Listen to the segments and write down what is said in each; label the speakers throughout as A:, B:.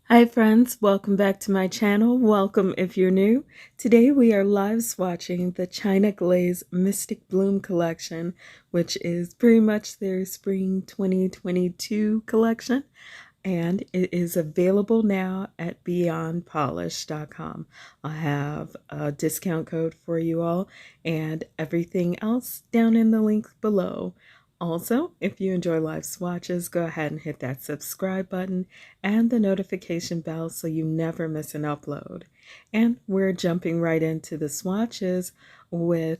A: Hi friends, welcome back to my channel. Welcome if you're new. Today we are live swatching the China Glaze Mystic Bloom collection, which is pretty much their spring 2022 collection, and it is available now at beyondpolish.com. I have a discount code for you all and everything else down in the link below. Also, if you enjoy live swatches, go ahead and hit that subscribe button and the notification bell so you never miss an upload. And we're jumping right into the swatches with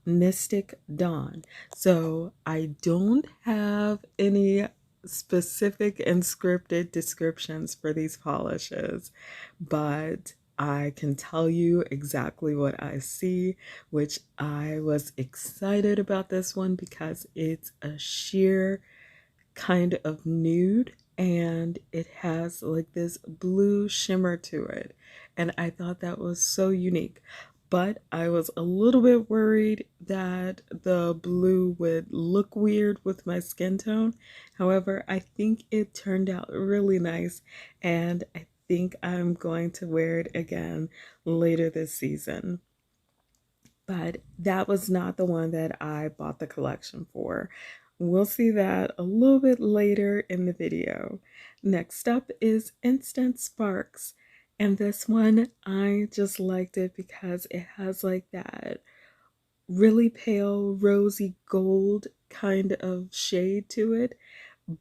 A: Mystic Dawn. So I don't have any specific and scripted descriptions for these polishes, but I can tell you exactly what I see, which I was excited about this one because it's a sheer kind of nude and it has like this blue shimmer to it. And I thought that was so unique. But I was a little bit worried that the blue would look weird with my skin tone. However, I think it turned out really nice and I think I'm going to wear it again later this season. But that was not the one that I bought the collection for. We'll see that a little bit later in the video. Next up is Instant Sparks. And this one, I just liked it because it has like that really pale rosy gold kind of shade to it.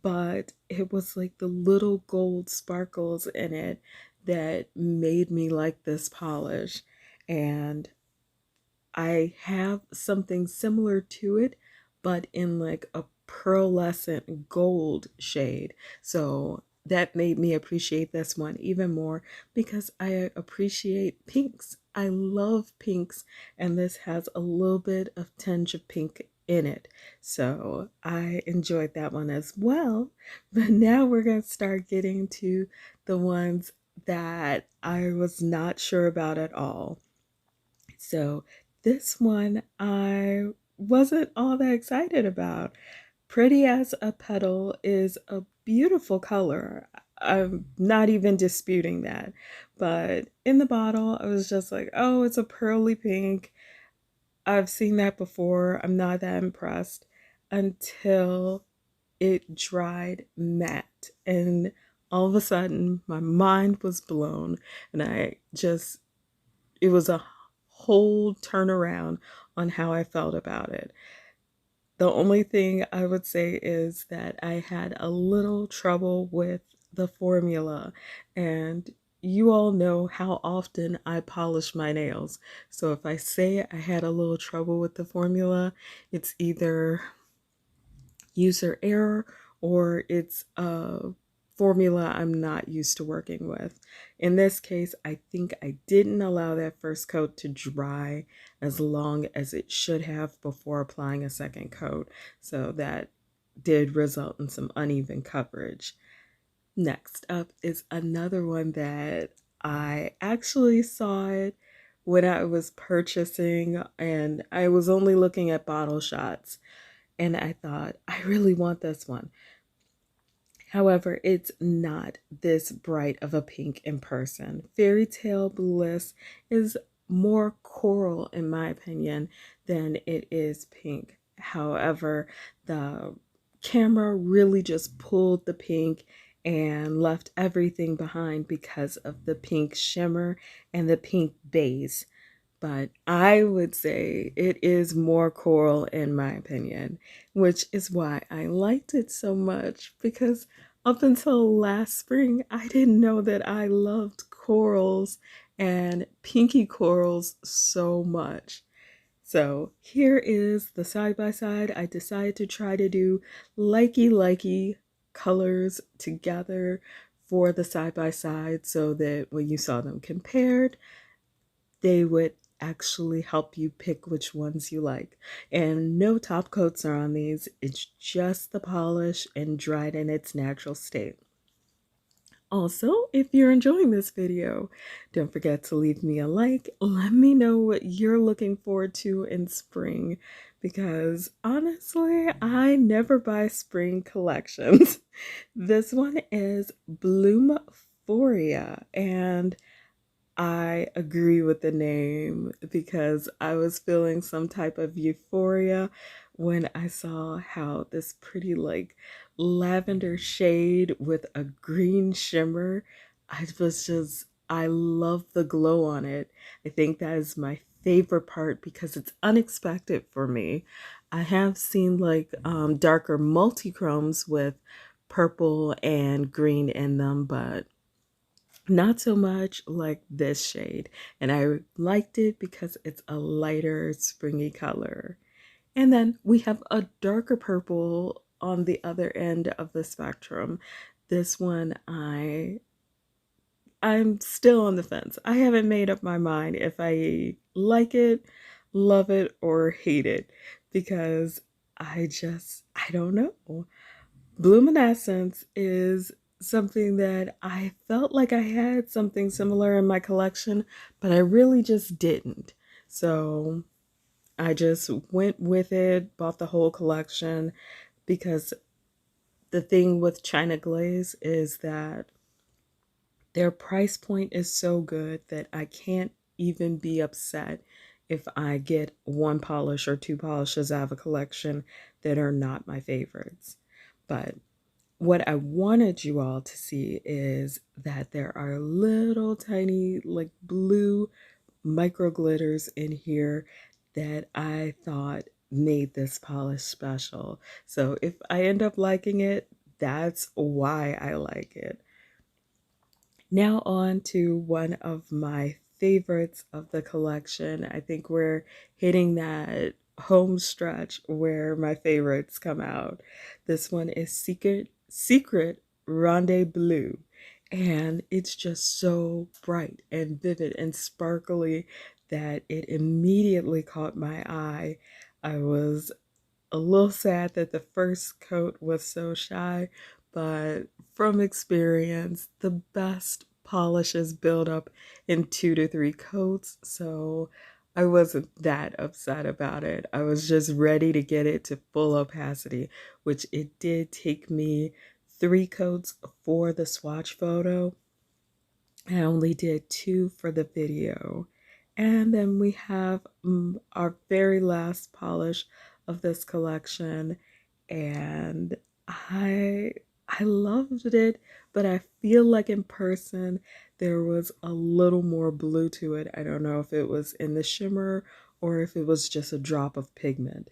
A: But it was like the little gold sparkles in it that made me like this polish. And I have something similar to it, but in like a pearlescent gold shade. So that made me appreciate this one even more because I appreciate pinks. I love pinks, and this has a little bit of tinge of pink in it. So I enjoyed that one as well. But now we're going to start getting to the ones that I was not sure about at all. So this one I wasn't all that excited about. Pretty as a Petal is a beautiful color. I'm not even disputing that. But in the bottle, I was just like, oh, it's a pearly pink. I've seen that before. I'm not that impressed until it dried matte. And all of a sudden, my mind was blown. And it was a whole turnaround on how I felt about it. The only thing I would say is that I had a little trouble with the formula, and you all know how often I polish my nails. So if I say I had a little trouble with the formula, it's either user error or it's a formula I'm not used to working with. In this case, I think I didn't allow that first coat to dry as long as it should have before applying a second coat. So that did result in some uneven coverage. Next up is another one that I actually saw it when I was purchasing, and I was only looking at bottle shots, and I thought, I really want this one. However, it's not this bright of a pink in person. Fairy Tale Bliss is more coral, in my opinion, than it is pink. However, the camera really just pulled the pink and left everything behind because of the pink shimmer and the pink base. But I would say it is more coral in my opinion, which is why I liked it so much, because up until last spring, I didn't know that I loved corals and pinky corals so much. So here is the side-by-side. I decided to try to do likey colors together for the side-by-side so that when you saw them compared, they would actually help you pick which ones you like. And no top coats are on these. It's just the polish and dried in its natural state. Also, if you're enjoying this video, don't forget to leave me a like. Let me know what you're looking forward to in spring, because honestly, I never buy spring collections. This one is Bloom Euphoria, and I agree with the name because I was feeling some type of euphoria when I saw how this pretty like lavender shade with a green shimmer. I love the glow on it. I think that is my favorite part because it's unexpected for me. I have seen like darker multi-chromes with purple and green in them, but not so much like this shade. And I liked it because it's a lighter springy color. And then we have a darker purple on the other end of the spectrum. This one I'm still on the fence. I haven't made up my mind if I like it, love it, or hate it because I don't know. Luminescence is something that I felt like I had something similar in my collection, but I really just didn't. So I just went with it, bought the whole collection because the thing with China Glaze is that their price point is so good that I can't even be upset if I get one polish or two polishes out of a collection that are not my favorites. But what I wanted you all to see is that there are little tiny like blue micro glitters in here that I thought made this polish special. So if I end up liking it, that's why I like it. Now on to one of my favorites of the collection. I think we're hitting that home stretch where my favorites come out. This one is Secretnde Blue. And it's just so bright and vivid and sparkly that it immediately caught my eye. I was a little sad that the first coat was so shy, but from experience, the best polishes build up in 2 to 3 coats, so I wasn't that upset about it. I was just ready to get it to full opacity, which it did take me 3 coats for the swatch photo. I only did 2 for the video. And then we have our very last polish of this collection, and I I loved it, but I feel like in person there was a little more blue to it. I don't know if it was in the shimmer or if it was just a drop of pigment.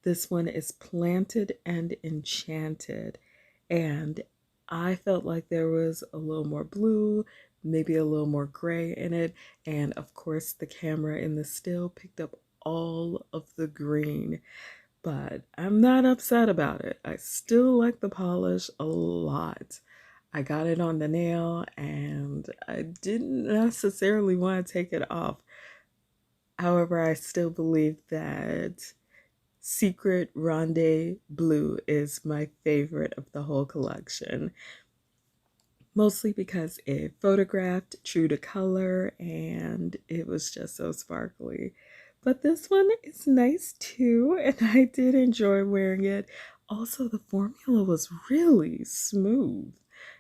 A: This one is Planted and Enchanted, and I felt like there was a little more blue, maybe a little more gray in it, and of course the camera in the still picked up all of the green, but I'm not upset about it. I still like the polish a lot. I got it on the nail and I didn't necessarily want to take it off. However, I still believe that Secretnde Blue is my favorite of the whole collection, mostly because it photographed true to color and it was just so sparkly. But this one is nice too, and I did enjoy wearing it. Also, the formula was really smooth,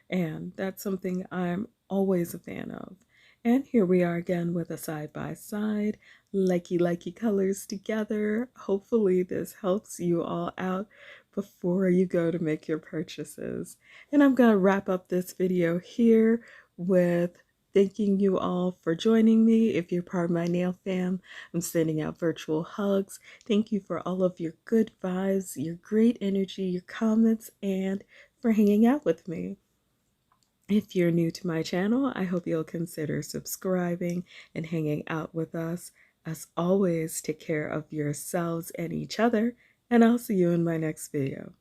A: and that's something I'm always a fan of. And here we are again with a side by side, likey colors together. Hopefully, this helps you all out before you go to make your purchases. And I'm going to wrap up this video here with thanking you all for joining me. If you're part of my nail fam, I'm sending out virtual hugs. Thank you for all of your good vibes, your great energy, your comments, and for hanging out with me. If you're new to my channel, I hope you'll consider subscribing and hanging out with us. As always, take care of yourselves and each other, and I'll see you in my next video.